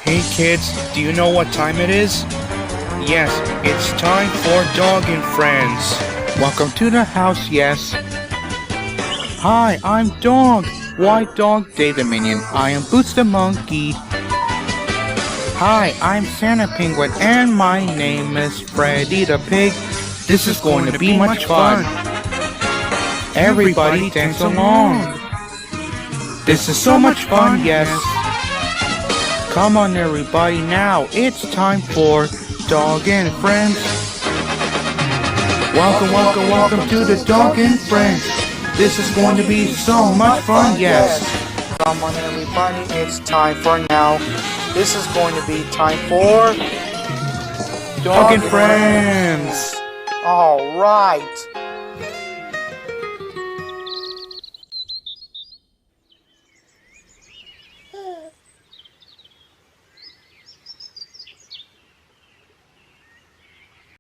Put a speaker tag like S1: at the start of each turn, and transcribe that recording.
S1: Hey kids, do you know what time it is? Yes, it's time for Dog and Friends. Welcome to the house, yes. Hi, I'm Dog. White Dog, Dave the Minion. I am Boots the Monkey. Hi, I'm Santa Penguin, and my name is Freddy the Pig. This is going to be much fun. Everybody dance along. This is so much fun, yes. Come on everybody now, it's time for Dog and Friends. Welcome to the Dog and Friends. This is going to be so much fun, yes. Come on everybody, it's time for now. This is going to be time for Dog and Friends. Alright.